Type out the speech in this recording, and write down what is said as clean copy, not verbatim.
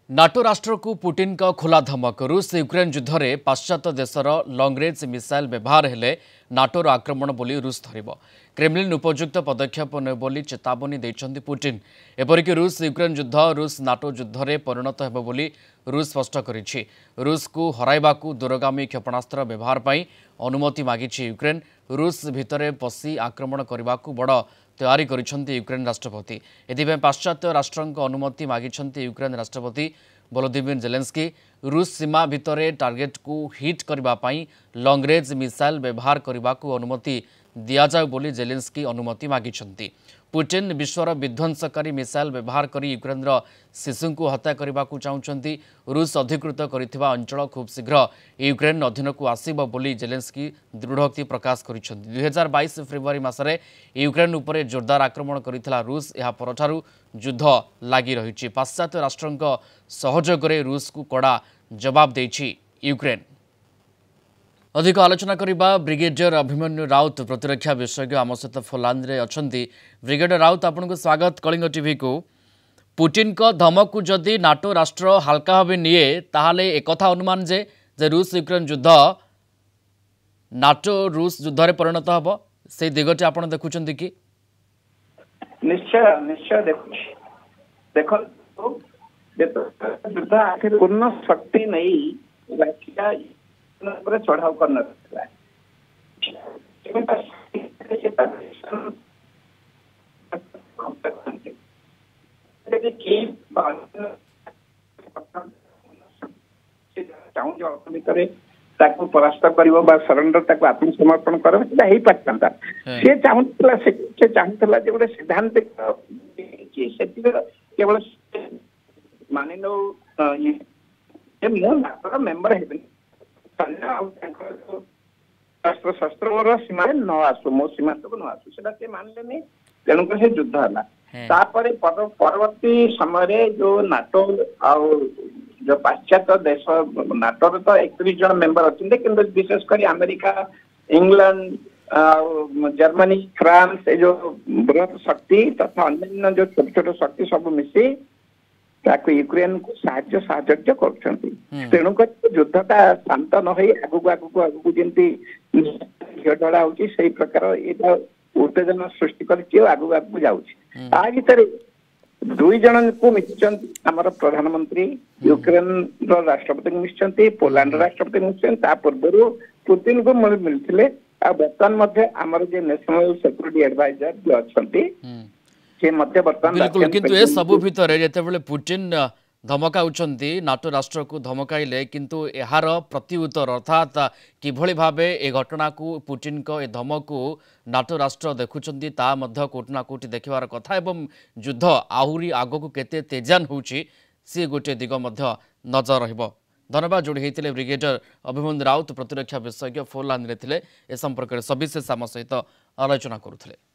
NATO राष्ट्र को Putin का खुला धमक रूस यूक्रेन युद्ध में पाश्चात्य देशर लंग रेंज मिसाइल व्यवहार हेले नाटोर आक्रमण बोली रूस धरिब। क्रेमलिन उपयुक्त पदक्षेप ने बोली चेतावनी देइछन्ति पुटिन। एपरिक रूस यूक्रेन युद्ध रूस नाटो युद्ध में परिणत हेब बोली रूस स्पष्ट करिछि। रूस को हराइबाकू दूरगामी क्षेपणास्त्र व्यवहार पई अनुमति मागिछि यूक्रेन। रूस भितरे पसी आक्रमण करबाकू बड़ तैयारी करिछन्ति यूक्रेन राष्ट्रपति। एथिबे पाश्चात्य राष्ट्रंक अनुमति मागिछन्ति यूक्रेन राष्ट्रपति वोलोदिमिर जेलेंस्की। रूस सीमा भितरे टार्गेट को हिट करबा पई लंग रेंज मिसाइल व्यवहार करबाकू अनुमति दिया जाउ बोली जेलेंस्की अनुमति मागिछन्ति। पुटिन विश्वर विध्वंसकारी मिसाइल व्यवहार करी यूक्रेन शिशु को हत्या करबाकू चाहुछन्ति। रूस अधिकृत करिथिबा अंचल खूब शीघ्र यूक्रेन अधीन को आसीबो बोली जेलेंस्की दृढ़ोक्ति प्रकाश करिछन्ति। 2022 फेब्रुआरी मासरे यूक्रेन उपरे जोरदार आक्रमण करिथिला रूस। एहा परठारु युद्ध लागि रहिछि। पाश्चात्य राष्ट्रंक सहयोगरे रूस को कड़ा जवाब देछि यूक्रेन। अधिक आलोचना करिबा ब्रिगेडियर अभिमन्यु राउत प्रतिरक्षा विशेषज्ञ आम सहित फोलान रे अछंती। ब्रिगेडियर राउत आपनको स्वागत कलिंग टीवी को। पुटिन को धमक को जदि नाटो राष्ट्र हल्का भाव निए ताहाले एकथा अनुमान जे रूस यूक्रेन युद्ध नाटो रूस युद्ध रे परिणत हबो से दिगटे आपण देखुचंती कि? निश्चय निश्चय देखो युद्ध आखिर पूर्ण शक्ति नहीं रशिया चढ़ाव करना परास्त कर सरेंडर आत्मसमर्पण कर सी चाहूला गोटे सिद्धांत केवल मानि नो मेम्बर शस्त्र शस्त्र सीमा न आसु मो सीमा तक न आसु मानले तेणुक से युद्ध है। परवर्ती समय जो नाटो जो पाश्चात्य देश नाटो तो 31 जन मेंबर अच्छे कि विशेषकर अमेरिका इंग्लैंड जर्मनी फ्रांस जो बृहत शक्ति तथा अन्य जो छोट छोट शक्ति सब मिसी यूक्रेन को साहाय्य कर तेणुक युद्धटा शांत न आगू जमी घी ढड़ा हो प्रकार ये उत्तेजना सृष्टि कर आगू जाऊर दुई जन को मिशन आमर प्रधानमंत्री यूक्रेन राष्ट्रपति मिशन पोलैंड राष्ट्रपति मिशन पूर्व पुतिन को मिलते बर्तमान आमर नेशनल सिक्यूरिटी एडवाइजर जो अच्छा बिल्कुल किंतु ए सबु भितर जेतेबेले पुटिन धमकाउछंती नाटो राष्ट्र को धमकाइले किंतु एहार प्रत्युत्तर अर्थात किभଳି भाबे ए घटना को पुटिन को ए धमक को नाटो राष्ट्र देखुछंती ता मध्य कोटना कोटी देखिवार कथा एवं युद्ध आहुरी आगो को केते तेजान होउची से गोटे दिग मध्य नजर रहिबो। धन्यवाद जोड़ी होते ब्रिगेडियर अभिमन्यु राउत प्रतिरक्षा विशेषज्ञ फोन लाइन रे थिले ए संपर्क में सविशेष आम सहित आलोचना करुथिले।